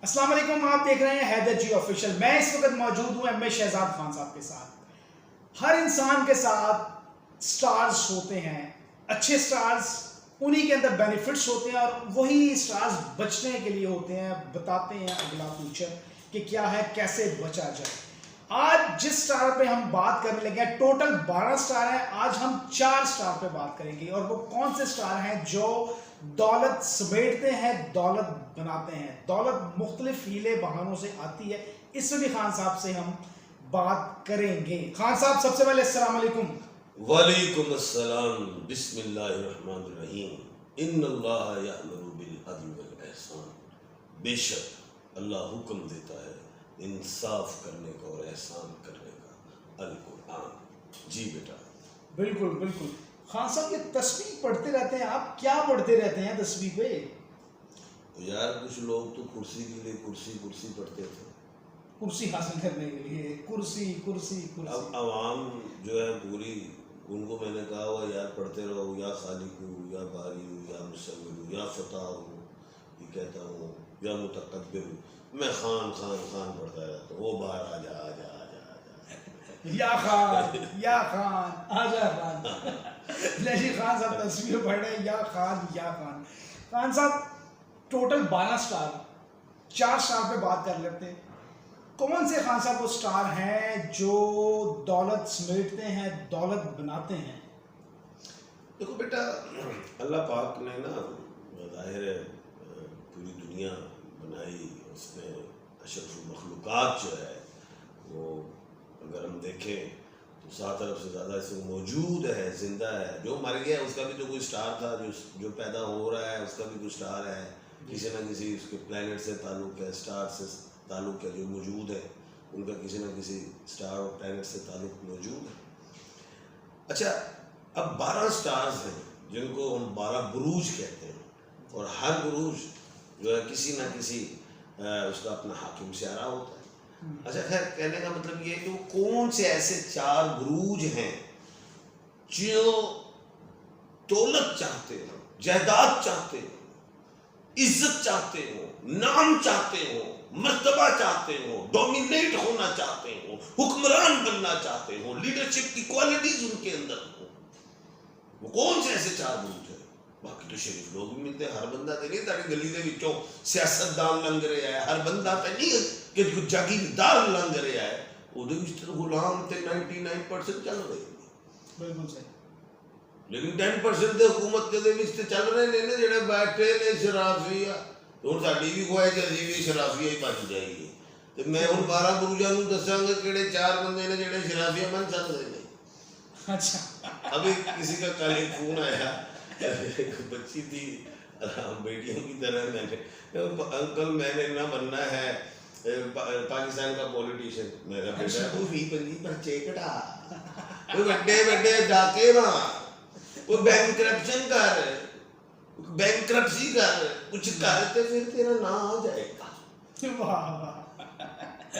अस्सलाम वालेकुम, आप देख रहे हैं हैदर जी ऑफिशियल। मैं इस वक्त मौजूद हूं एम ए शहजाद खान साहब के साथ। हर इंसान के साथ स्टार्स होते हैं, अच्छे स्टार्स, उन्हीं के अंदर बेनिफिट्स होते हैं और वही स्टार्स बचने के लिए होते हैं, बताते हैं अगला फ्यूचर कि क्या है, कैसे बचा जाए। आज जिस स्टार पे हम बात करने लगे हैं, टोटल 12 स्टार हैं। आज हम 4 स्टार पे बात करेंगे और वो कौन से स्टार हैं जो दौलत समेटते हैं, दौलत बनाते हैं। दौलत मुख्तलिफ हीले बहानों से आती है, इसमें भी खान साहब से हम बात करेंगे। खान साहब, सबसे पहले अस्सलाम वालेकुम। वालेकुम अस्सलाम, बिस्मिल्लाहिर्रहमानिर्रहीम। इन्नल्लाह यअमुरु बिल अदल वल एहसान। बेशक अल्लाह हुक्म देता है इंसाफ करने का और एहसान करने का। अल कुरान। जी बेटा। बिल्कुल बिल्कुल। खान साहब, ये तस्वीर पढ़ते रहते हैं, आप क्या पढ़ते रहते हैं तस्वीर पे? तो यार कुछ लोग तो कुर्सी के लिए कुर्सी कुर्सी पढ़ते थे, कुर्सी हासिल करने के लिए कुर्सी कुर्सी कुर्सी। अब आवाम जो है पूरी, उनको मैंने कहा हुआ यार पढ़ते रहो, या खालिकू या बारी या मुसव्विर या फताह, ये कहता हूँ, या मुतकब्बिर। मैं खान खान खान पढ़ता रहता हूँ। वो बाहर आजा आजा आजा आजा या खान या खान आजा खान। नहीं, खान साहब तस्वीर पढ़ रहे हैं, या खान या खान। खान साहब, टोटल 12 स्टार, 4 स्टार पे बात कर लेते हैं। कौन से खान साहब वो स्टार हैं जो दौलत समेटते हैं, दौलत बनाते हैं? देखो बेटा, अल्लाह पाक ने ना ज़ाहिर है पूरी दुनिया बनाई, उसमें अशरफुल मखलूक़ात जो है वो अगर हम देखें तो 7 अरब से ज़्यादा इसमें मौजूद है, जिंदा है। जो मर गया उसका भी तो कोई स्टार था, जो पैदा हो रहा है उसका भी कोई स्टार है, किसी ना किसी उसके प्लैनेट से ताल्लुक़ है, स्टार से ताल्लुक़ है। जो मौजूद है उनका किसी ना किसी स्टार और प्लैनेट से ताल्लुक़ मौजूद है। अच्छा, अब 12 स्टार्स हैं जिनको हम 12 बुरूज कहते हैं, और हर बुरूज जो है किसी ना किसी उसका अपना हाकिम स्यारा होता है। अच्छा, खैर कहने का मतलब ये है कि वो कौन से ऐसे 4 बुरूज हैं जो दौलत चाहते हो, जायदाद चाहते हो, इज्जत चाहते हो, नाम चाहते हो, मर्तबा चाहते हो, डोमिनेट होना चाहते हो, हुक्मरान बनना चाहते हो, लीडरशिप की क्वालिटीज उनके अंदर हो। वो कौन से ऐसे 4 बुरूज है? बाकी तो शरीफ लोग भी मिलते हैं। हर बंदा तो नहीं ताड़ी गली के विचों सियासतदान लंघ रहा है, हर बंदा तो नहीं कि जागीरदार लंघ रहा है। ਉਹਦੇ ਵਿੱਚ तो गुलाम ते 99% चल रहे हैं। बिल्कुल सही। लेकिन 10% ਦੇ हुकूमत ਦੇ ਵਿੱਚ ਤੇ ਚੱਲ ਰਹੇ ਨੇ ਜਿਹੜੇ ਬੈਠੇ ਨੇ ਸ਼ਰਾਫੀਆ। ਹੁਣ ਸਾਡੀ ਵੀ ਖੁਆਇਸ਼ ਹੈ ਜੀ ਸ਼ਰਾਫੀਆ ਹੀ ਬਣ ਜਾਏਗੀ, ਤੇ ਮੈਂ ਹੁਣ 12 ਬਰੂਜਾਂ ਨੂੰ ਦੱਸਾਂਗਾ ਕਿਹੜੇ 4 ਬੰਦੇ ਨੇ ਜਿਹੜੇ ਸ਼ਰਾਫੀਆ ਬਣ ਸਕਦੇ ਨੇ। अच्छा, अभी किसी का कल एक फोन आया, एक बच्ची थी बेटियों की तरह, मैंने अंकल मैंने ना बनना है पाकिस्तान का पॉलिटिशियन। मेरा बेटा तू भी बनी बच्चे कटा, कोई बड़े बड़े जाके ना कोई बैंकरप्शन कर, बैंकरप्सी कर, कुछ कर, तो फिर तेरा नाम आ जाएगा। वाह वाह,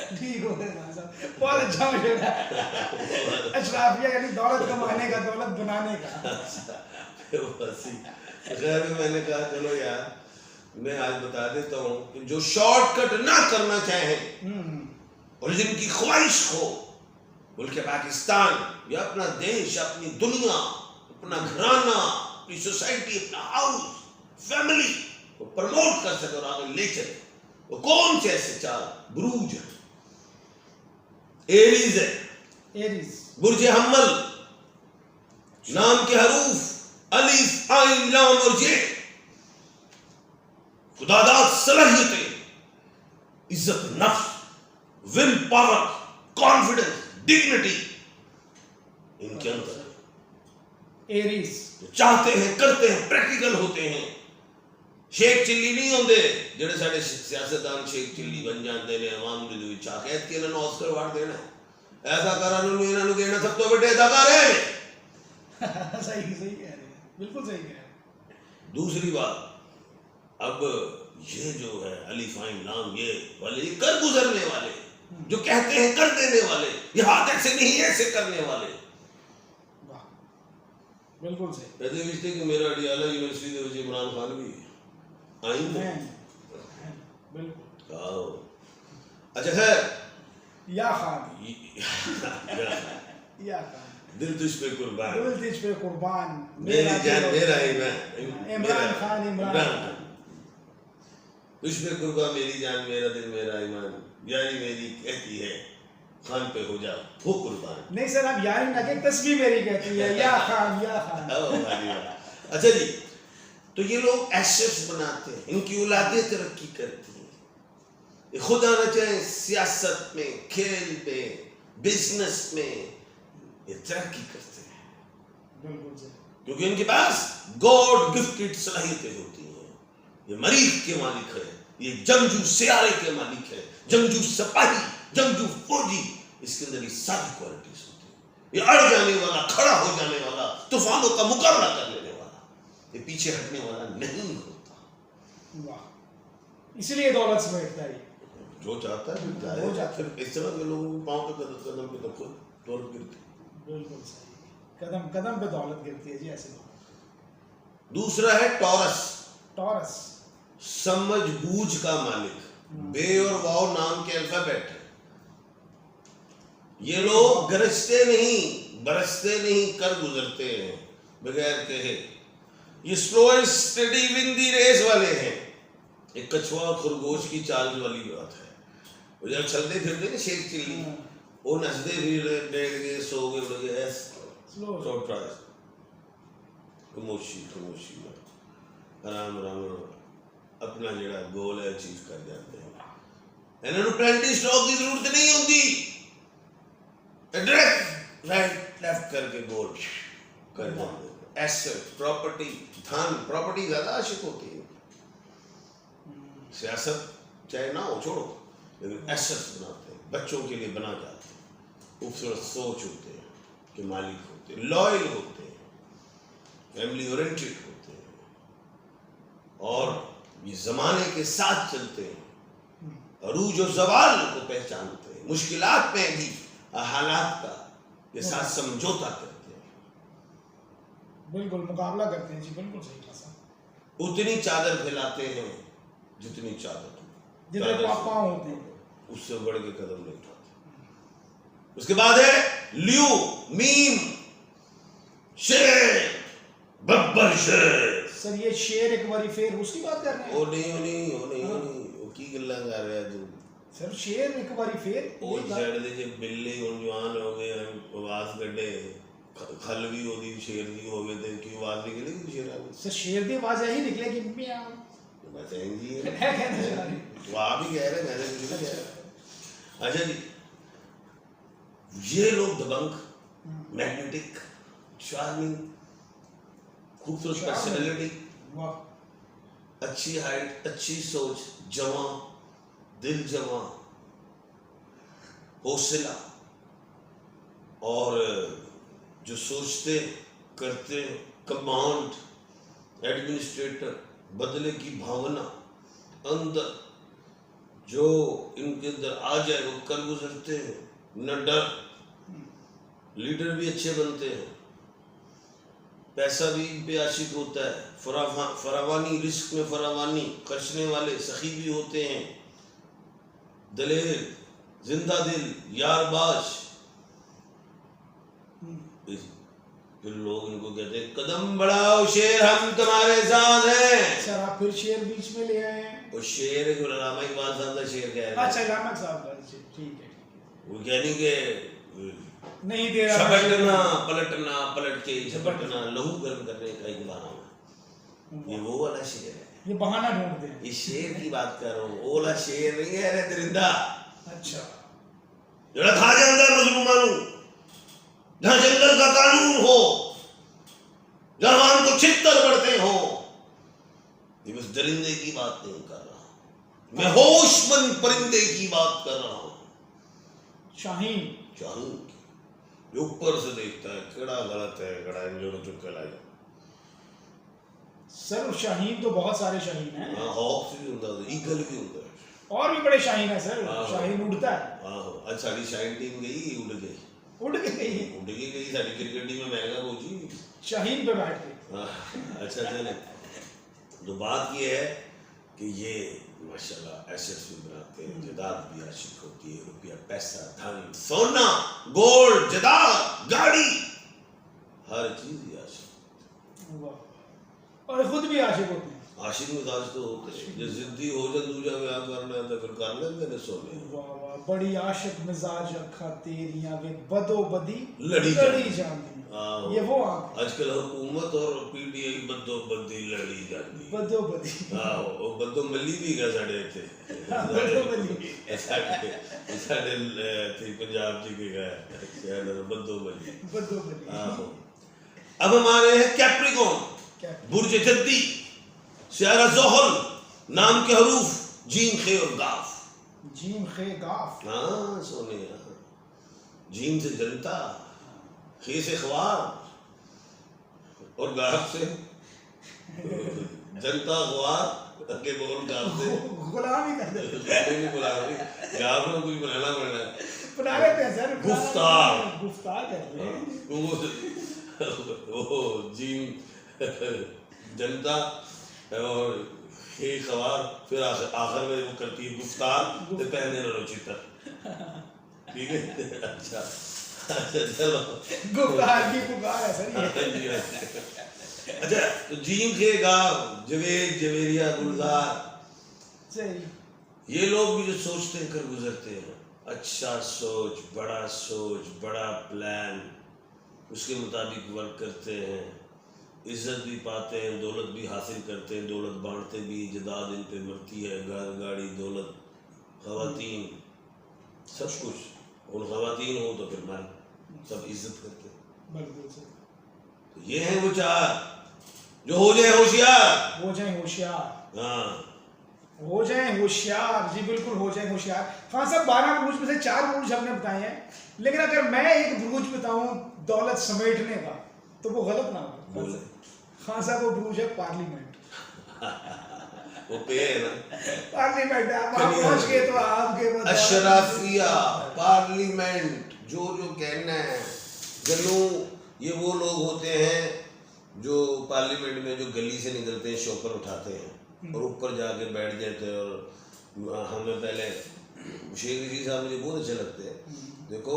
ठीक हो गया खान साहब, बहुत अच्छा मशवरा है। अशराफिया यानी दौलत कमाने का, दौलत बनाने का। खैर मैंने कहा चलो यार मैं आज बता देता हूँ कि जो शॉर्टकट ना करना चाहे और जिनकी ख्वाहिश हो मुल्क पाकिस्तान या अपना देश, अपनी दुनिया, अपना घराना, अपनी सोसाइटी, अपना हाउस, फैमिली को प्रमोट कर सके और आगे ले चले, वो कौन से ऐसे 4 बुरूज हैं? एरीज है, एरीज, बुर्ज हम्मल, नाम के हरूफ अलिफ आइन लाम और ये, खुदादाद सलाहियतें, इज्जत नफ्स, विल पावर, कॉन्फिडेंस, डिग्निटी इनके अंदर। एरीज जो चाहते हैं, करते हैं, प्रैक्टिकल होते हैं। शेख चिल्ली नहीं होंगे जेडे साडे सियासतदान शेख चिल्ली बन जाते हैं अवाम दे विच आके कि इन्हां ऑस्कर अवार्ड देना, ऐसा करा इन्हां देना सब तो बड़े अदाकार है। सही सही कह रहे हैं, बिल्कुल सही कह रहे हैं। दूसरी बात, अब ये जो है अलिफ आइन लाम ये वाले, ये कर गुजरने वाले, जो कहते हैं कर देने वाले, ये हाथ ऐसे नहीं ऐसे करने वाले। वाह, बिल्कुल सही। कहते विच कि मेरा अडियाला यूनिवर्सिटी दे विच इमरान खान भी आई है। बिल्कुल। अच्छा खैर, या खान, ये- या खान, दिल तुझ पे कुर्बान, दिल तुझ पे कुर्बान, मेरी जान मेरा इमरान खान, इमरान खान। तुझ पे कुर्बान मेरी जान मेरा दिल मेरा ईमान, यारी मेरी कहती है खान पे हो जा वो कुर्बान। नहीं सर, आप यारी ना कहें, तस्वीर मेरी कहती है या खान, या खान। अच्छा जी, तो ये लोग एसेट्स बनाते हैं, इनकी औलादें तरक्की करती हैं, ये खुदा न चाहे सियासत में, खेल में, बिजनेस में ये तरक्की करते हैं, बिल्कुल सर, क्योंकि इनके पास गॉड गिफ्टेड सलाहियतें होती हैं। ये मरीख के मालिक है, ये जंगजू सियारे के मालिक है, जंगजू सिपाही, जंगजू फौजी, इसके अंदर ये सारी क्वालिटीज होती है। ये अड़ जाने वाला, खड़ा हो जाने वाला, तूफानों का मुकाबला कर लेने वाला, ये पीछे हटने वाला नहीं होता। वाह, इसलिए दौलत समेटता है। जो चाहता है वो चाहता है। फिर इस तरह के लोगों को पाँव पे कदम पे तो खुद दौलत गिरती। बिल्कुल सही, कदम कदम पे दौलत गिरती है जी, ऐसे लोग। दूसरा है टॉरस, टॉरस, समझ बूझ का मालिक, बे और वाव नाम के अल्फाबेट है। ये लोग गरजते नहीं, बरसते नहीं, कर गुजरते हैं बगैर कहे। ये slow and steady win the race वाले हैं। एक कछुआ खरगोश की चाल वाली बात है, वो जब चलते फिरते ना शेख चिल्ली, वो नचते फिर बैठ गए, सो गए, उड़ गए, स्लो, शॉर्ट ट्राइस, खामोशी खामोशी में आराम आराम अपना ਜਿਹੜਾ गोल है अचीव कर जाते हैं। ਇਹਨਾਂ ਨੂੰ ਪਲੈਂਟੀ ਸਟਾਕ ਦੀ ਜ਼ਰੂਰਤ नहीं होती, डायरेक्ट राइट लेफ्ट करके गोल कर जाते हैं। एसेट, प्रॉपर्टी, धन, प्रॉपर्टी ज्यादा आशिक होती है। सियासत चाहे ना हो, छोड़ो, लेकिन एसेट्स बनाते हैं, बच्चों के लिए बना जाते हैं, खूबसूरत सोच होते हैं कि मालिक होते हैं, लॉयल होते हैं, फैमिली ओरिएंटेड होते हैं, और ये जमाने के साथ चलते हैं, अरूज और जवाल को पहचानते हैं, मुश्किलात में भी हालात का के साथ समझौता करते हैं, बिल्कुल मुकाबला करते हैं जी, बिल्कुल सही कहा। उतनी चादर फैलाते हैं जितनी चादर जितने पाँव होते हैं, उससे बढ़ के कदम नहीं उठाते। उसके बाद है लियो, मीम, शेर, बब्बर शेर। सर ये शेर एक बारी फिर उसकी बात कर रहे हैं? वो नहीं वो की गल्ला कर रहा है तू। सर शेर एक बारी फिर ਉਹ ਛੱਡ ਦੇ ਜੇ ਬਿੱਲੇ ਹੁਣ ਜਵਾਨ ਹੋ ਗਏ, ਆਵਾਜ਼ ਕੱਢੇ, ਖਲ ਵੀ ਉਹਦੀ ਸ਼ੇਰ ਦੀ ਹੋਵੇ ਤੇ ਕੀ ਆਵਾਜ਼ ਨਿਕਲੇਗੀ ਸ਼ੇਰਾਂ ਦੀ? सर शेर की आवाज यही निकलेगी म्याऊं। बस यही है, है कहना चाह रहे? तो आप ही कह रहे, मैंने कुछ नहीं कह रहा। अच्छा जी, ये लोग दबंग, मैग्नेटिक, चार्मिंग, खूबसूरत पर्सनैलिटी, अच्छी हाइट, अच्छी सोच, जवां दिल, जवां हौसला, और जो सोचते करते, कमांड, एडमिनिस्ट्रेटर, बदले की भावना अंदर जो इनके अंदर आ जाए वो कर गुजरते हैं, न डर, लीडर भी अच्छे बनते हैं, पैसा भी इन पे आशिक होता है, फरावानी, रिस्क में फरावानी, खर्चने वाले सखी भी होते हैं, दलेर, जिंदा दिल, यारबाश। फिर लोग इनको कहते हैं कदम बढ़ाओ शेर, हम तुम्हारे साथ हैं। सर आप फिर शेर बीच में ले आए हैं। वो शेर अल्लामा इकबाल साहब का शेर कह रहे हैं। अच्छा अल्लामा साहब का, ठीक है, वो कहने के नहीं दे रहा, झपटना पलटना, पलट के झपटना, लहू गर्म करने का एक बहाना, ये वो वाला शेर है। ये बहाना ढूंढते हैं। ये शेर की बात कर रहा हूँ, ओला शेर नहीं है, दरिंदा। अच्छा, जरा खा जाता है मजलूमानू, जहाँ जंगल का कानून हो, जहां को छितर बढ़ते हो। ये बस दरिंदे की बात नहीं कर रहा, मैं होशमंद परिंदे की बात कर रहा हूं। शाहीन, शाहीन की जो ऊपर से देखता है केड़ा गलत है, केड़ा इंजन चुप के लाया। सर शाहीन तो बहुत सारे शाहीन हैं। हाँ, हॉक्स भी होता है, ईगल भी होता है, और भी बड़े शाहीन है सर। शाहीन उड़ता है। हाँ, आज साड़ी शाहीन टीम गई, उड़ गई, उड़ के गई, उड़ के गई साड़ी क्रिकेट टीम में महंगा पहुंची शाहीन पे बैठ के। अच्छा चले, तो बात ये है कि ये माशाल्लाह एसेट्स भी बनाते हैं, जायदाद भी आशिक होती है, रुपया पैसा धन सोना गोल्ड जायदाद गाड़ी हर चीज ही आशिक। वाह। और खुद भी आशिक होते हैं। आशिक मिजाज तो होते हैं, जो जिद्दी हो जाए दूजा ब्याह करना है तो फिर कर लेंगे ने सोने। वाह वाह, बड़ी आशिक मिजाज अखा तेरियां वे बदो बदी लड़ी जाती। हाँ, ये वो आंख आजकल हुकूमत और पीटीआई बदो बदी लड़ी जाती। बदो बदी। हाँ, वो बदो मली भी गया साढ़े थे बदो मली साढ़े थी पंजाब जी के गए शहर बदो मली। बदो मली। हाँ, अब हमारे हैं कैप्रिकॉर्न, बुर्ज जद्दी, सियारा ज़ोहल, नाम के हरूफ जीम खे और गाफ। जीम खे गाफ। हाँ सोने, जीम से जनता, खे से ख्वार और गाफ से जनता ख्वार के बोल गाफ से गुलाम ही कर देते। गाफ में कुछ बनाना पड़ना है, बना लेते हैं सर। गुफ्तार करते हैं। वो जीम जनता और हे खवार, फिर आखिर में वो करती है गुफ्तार तो पहने रहो चितर। ठीक है, अच्छा चलो गुफ्तार की पुकार है सर ये। अच्छा, तो जीम के गाँव जवेद जवेरिया गुलजार सही, ये लोग भी जो सोचते कर गुजरते हैं, अच्छा सोच बड़ा प्लान, उसके मुताबिक वर्क करते हैं, इज्जत भी पाते हैं, दौलत भी हासिल करते हैं, दौलत बांटते भी, जदाद इन पे बढ़ती है, घर गाड़ी दौलत खवातीन सब कुछ, और खवातीन हो तो फिर मैं सब इज्जत करते हैं। तो ये है वो चार जो हो जाए होशियार। हो जाए होशियार। हाँ, हो जाए होशियार जी, बिल्कुल हो जाए होशियार। हाँ साहब, 12 बुरुज में से 4 बुरुज हमने बताए हैं, लेकिन अगर मैं एक बुरुज बताऊं दौलत समेटने का तो वो गलत ना हो। हाँ साहब, वो बुरुज है पार्लियामेंट। वो पे है ना, पार्लियामेंट है, आप पहुंच गए तो आपके अशराफिया पार्लियामेंट जो कहना है गलों, ये वो लोग होते हैं जो पार्लियामेंट में जो गली से निकलते हैं, शोकर उठाते हैं और ऊपर जाके बैठ जाते हैं। और हमें पहले शेख रशीद साहब मुझे बहुत अच्छे लगते हैं। देखो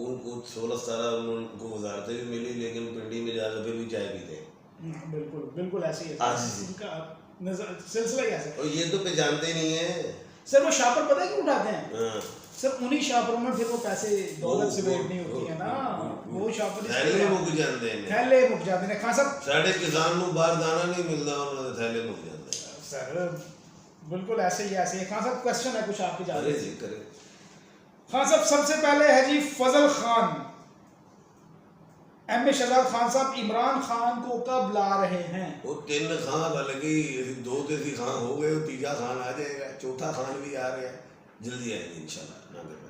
उनको 16-17 उनको वजारतें भी मिली, लेकिन पिंडी में जाकर फिर भी चाय पीते हैं। बिल्कुल बिल्कुल ऐसे ही है इनका सिलसिला ही ऐसा। और ये तो पहचानते नहीं है सर, वो शापर पता है क्यों उठाते हैं? हाँ। सर उन्हीं शापरों में फिर वो पैसे दौलत से वेट नहीं होती है ना, वो शापर थैले मुक जाते हैं, थैले मुक जाते हैं। खान साहब, साढ़े किसान को बाहर दाना नहीं मिलता, उन्होंने थैले मुक जाते हैं। सर बिल्कुल ऐसे ही ऐसे। खान साहब, क्वेश्चन है कुछ आपके जाने जी करें। खान साहब, सबसे पहले है जी फजल खान। एम ए शहजाद खान साहब इमरान खान को कब ला रहे हैं? वो 3 खान, हालांकि 2 3 खान हो गए, 3 खान आ जाएगा, 4था खान भी आ रहा है, जल्दी आएंगे इंशाल्लाह, ना करना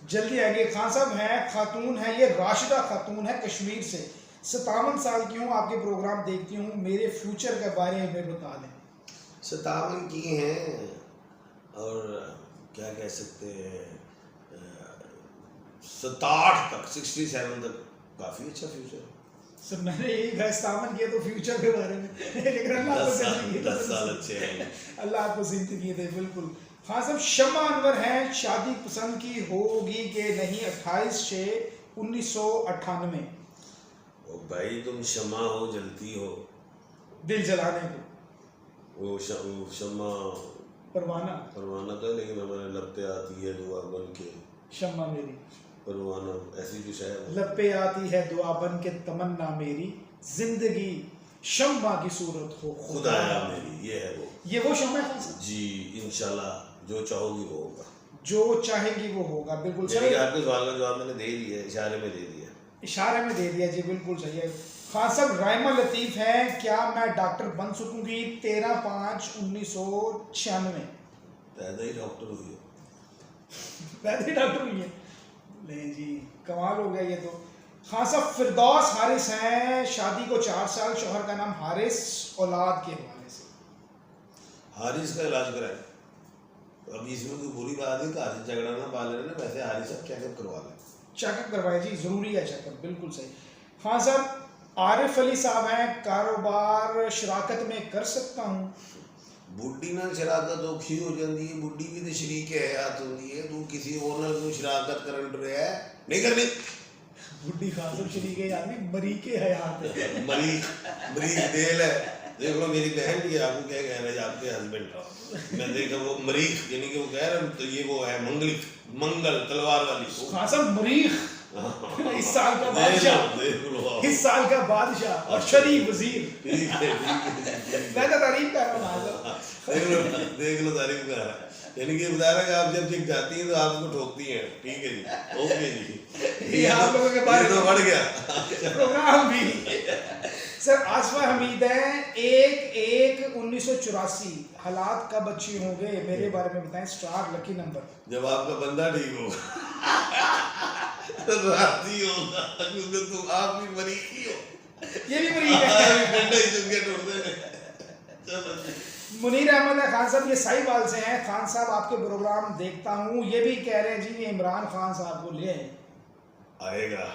जल्दी आएंगे। खान साहब है खातून है, ये राशिदा खातून है कश्मीर से, 57 साल की हूँ, आपके प्रोग्राम देखती हूँ, मेरे फ्यूचर के बारे में बता दें। 57 की हैं और क्या कह सकते हैं, 67 तक 67 तक काफी अच्छा फ्यूचर। सर मैंने यही गैस्तामन किया तो फ्यूचर के बारे में, लेकिन अल्लाह को 10 साल अच्छे हैं, अल्लाह आपको जिंदगी दे। बिल्कुल। हाँ साहब, शम्मा अनवर हैं, शादी पसंद की होगी कि नहीं? 28/6/1998। ओ भाई, तुम शमा हो, जलती हो दिल जलाने को, वो शमा परवाना तो है, लेकिन हमारे लब पे आती है दुआ बन के शम्मा मेरी परवाना, ऐसी कुछ है। लब पे आती है दुआ बन के तमन्ना मेरी, जिंदगी शम्मा की सूरत हो खुदाया मेरी, ये वो शम्मा है जी। इंशाल्लाह जो चाहोगी वो होगा, जो चाहेगी वो होगा। बिल्कुल सही। आपके सवाल का जवाब मैंने दे दिया, इशारे में दे दिया जी, बिल्कुल सही है। खान साहब, राइमा लतीफ है, क्या मैं डॉक्टर बन सकूंगी? 13/5/1996। पैदा ही डॉक्टर हुई है, पैदा ही डॉक्टर हुई है। नहीं जी, कमाल हो गया ये तो। खान साहब, फिरदौस हारिस हैं, शादी को 4 साल, शौहर का नाम हारिस, औलाद के हवाले से। हारिस का इलाज कराए। अब इसमें कोई बुरी बात नहीं, हारिस झगड़ा ना पा लेना, वैसे हारिस साहब चेकअप करवा लें। चेकअप करवाए जी, जरूरी है चेकअप, बिल्कुल सही। खान साहब, आरिफ अली साहब हैं, कारोबार शराकत में कर सकता हूँ? बुढ़ी नाल शराकत औखी हो जाती है, बुढ़ी भी तो शरीक हयात होती है, तू किसी और नाल क्यों शराकत करन रहा है? नहीं करनी। बुढ़ी खान साहब शरीके यानी मरीके हयात है। मरीक देल है। देख लो मेरी बहन भी है, आपको क्या कह रहे हैं आपके हस्बैंड, मैं देखा वो मरीक यानी कि वो कह रहे हैं तो ये वो है मंगलिक, मंगल तलवार वाली खान साहब मरीख इस साल का बादशाह, इस साल का बादशाह और शरीफ वजीर। मैं तो तारीफ कर रहा हूँ। देख लो तारीफ कर रहा है, यानी कि बता रहा है कि आप जब ठीक जाती हैं तो आपको ठोकती हैं। ठीक है जी, ओके जी, ये आप लोगों के बारे में तो बढ़ गया प्रोग्राम भी। सर आसफा हमीद है 1/1/1984, हालात कब अच्छे होंगे मेरे बारे में बताएं, स्टार लकी नंबर। जब आपका बंदा ठीक होगा राती होगा, क्योंकि तुम आप भी मरीज ही हो, ये भी मरीज है। डंडे चुके टूटते हैं। चलो मुनीर अहमद खान साहब ये साहिवाल से हैं। खान साहब आपके प्रोग्राम देखता हूँ, ये भी कह रहे हैं जी इमरान खान साहब को ले आए। आएगा,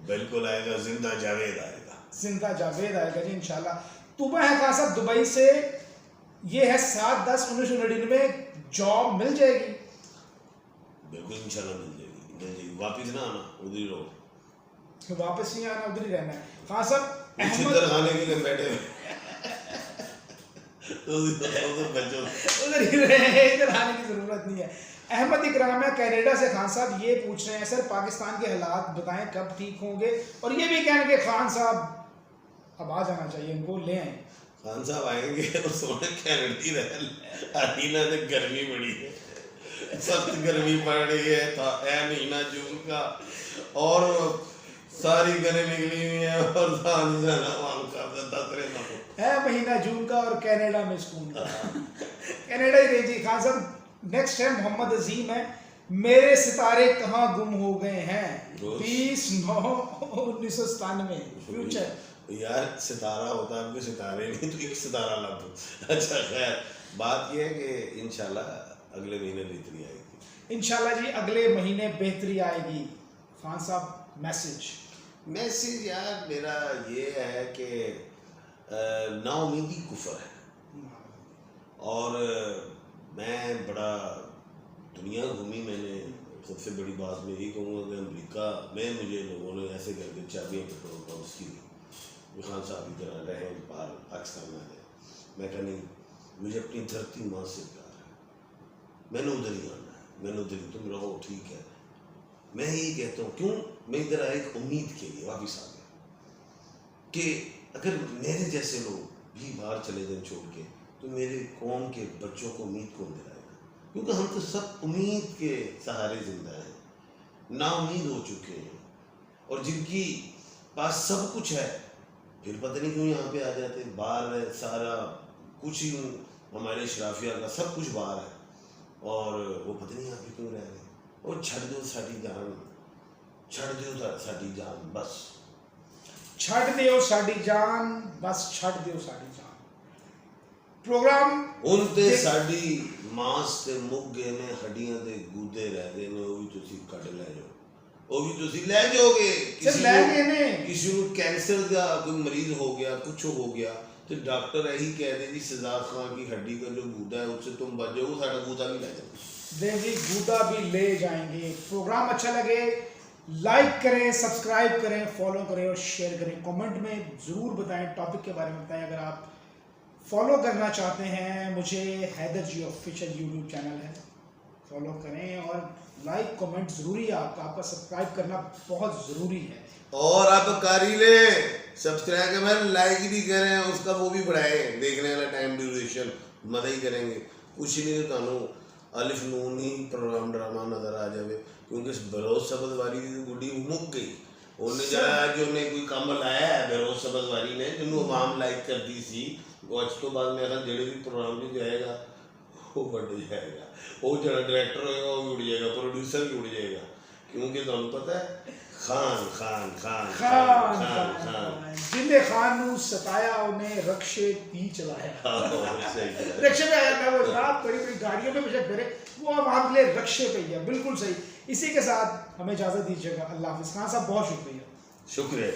बिल्कुल आएगा, जिंदा जावेद आएगा, जिंदा जावेद आएगा जी इंशाल्लाह। तुबा है खान साहब दुबई से, ये है 7/10/1999, जॉब मिल जाएगी? बिल्कुल इंशाल्लाह मिल जाएगी, वापिस ना आना, उधर ही रहो। वापस नहीं आना, उधर ही रहना है। खान साहब छितर खाने के लिए बैठे हुए उधर ही रहे, इधर आने की जरूरत नहीं है। अहमद इकराम है कनाडा से। खान साहब ये पूछ रहे हैं सर पाकिस्तान के हालात बताएं कब ठीक होंगे, और ये भी कहेंगे खान साहब अब आ जाना चाहिए, इनको ले आए। खान साहब आएंगे और सोने कैनेडी रहीना से गर्मी बड़ी है, सख्त गर्मी पड़ रही है, ऐ महीना जून का, और सारी गले निकली हुई है और है महीना जून का और कनाडा में सुकून का। कनाडा ही रही जी। खान साहब नेक्स्ट है मोहम्मद अजीम है, मेरे सितारे कहाँ गुम हो गए हैं, 20/9/1997। फ्यूचर यार सितारा होता है, आपके सितारे नहीं तो एक सितारा ला दो। अच्छा खैर, बात यह है कि इंशाल्लाह अगले महीने बेहतरी आएगी। इंशाल्लाह जी अगले महीने बेहतरी आएगी। खान साहब मैसेज यार मेरा ये है कि नाउमीदी कुफर है, और मैं बड़ा दुनिया घूमी मैंने, सबसे बड़ी बात मैं यही कहूँगा कि अमेरिका में मुझे लोगों ने ऐसे करके चाबियाँ पेट्रोल पंप की, खान साहब की तरह रहे बाहर पाकिस्तान में आए। मैं कहा नहीं, मुझे अपनी धरती माँ से प्यार है, मैंने उधर ही आना है, मैंने उधर ही, तुम रहो ठीक है। मैं यही कहता हूँ, क्यों मैं इधर आया एक उम्मीद के लिए वापिस आ गया कि अगर मेरे जैसे लोग भी बाहर चले जाएं छोड़ के, तो मेरे कौम के बच्चों को उम्मीद कौन दिलाएगा? क्योंकि हम तो सब उम्मीद के सहारे जिंदा हैं, नाउम्मीद हो चुके हैं, और जिनकी पास सब कुछ है फिर पता नहीं क्यों यहाँ पे आ जाते हैं। बाहर है सारा कुछ ही, हमारे शराफिया का सब कुछ बाहर है, और वो पता नहीं यहाँ पे क्यों रह रहे। और छड़ दो साड़ी जान, छड़ दो साड़ी जान, बस छड़ दियो साड़ी जान, बस छड़ दियो साड़ी जान। प्रोग्राम ਹੁਣ ਤੇ ਸਾਡੀ ਮਾਸ ਤੇ ਮੁੱਗ ਗਏ ਨੇ, ਹੱਡੀਆਂ ਦੇ ਗੂਦੇ ਰਹਿ ਗਏ ਨੇ, ਉਹ ਵੀ ਤੁਸੀਂ ਕੱਢ ਲੈ ਜਾਓ, ਉਹ ਵੀ ਤੁਸੀਂ ਲੈ ਜਾਓਗੇ। ਕਿਸੇ ਨੂੰ ਕੈਂਸਰ ਦਾ ਕੋਈ ਮਰੀਜ਼ ਹੋ ਗਿਆ, कुछ हो गया, तो डॉक्टर यही कह दे जी सजाद खान की हड्डी का जो गूदा है उससे तुम बच जाओ, सारा गूदा भी ले जाओ, देवी गूदा भी ले जाएंगे। प्रोग्राम अच्छा लगे लाइक करें, सब्सक्राइब करें, फॉलो करें और शेयर करें। कमेंट में ज़रूर बताएं, टॉपिक के बारे में बताएं। अगर आप फॉलो करना चाहते हैं मुझे, हैदर जी ऑफिशियल यूट्यूब चैनल है, फॉलो करें, और लाइक कमेंट ज़रूरी है आपका सब्सक्राइब करना बहुत ज़रूरी है। और आप कर ही ले सब्सक्राइब के बाद लाइक भी करें, उसका वो भी बढ़ाएं, देखने वाला टाइम ड्यूरेशन मदद ही करेंगे। कुछ नहीं तो तुहानू अलिफ नून ही प्रोग्राम ड्रामा नज़र आ जाए, क्योंकि बरोज सबद वारी की गुड्डी मुक गई, उन्हें जरा जो उन्हें कोई काम लाया है बरोज सबद वारी ने, जिन्होंने आवाम लाइक करती सी, वो आज तो बाद मेरा जेड़े भी प्रोग्राम भी जाएगा वो बढ़ जाएगा, वो जो डायरेक्टर होएगा वो भी उड़ जाएगा, प्रोड्यूसर भी उड़ जाएगा, क्योंकि तुहानू पता है खान खान खान खान खान खान जिन्हें खान नू सताया उन्हें रक्षे दी चलाया। रक्षे पे आया था वो रात, बड़ी बड़ी गाड़ियों में मुझे फिरे, वो अब आप ले रक्षे पे ही है, बिल्कुल सही। इसी के साथ हमें इजाज़त दीजिएगा, अल्लाह हाफ़िज़। खान साहब बहुत शुक्रिया। शुक्रिया।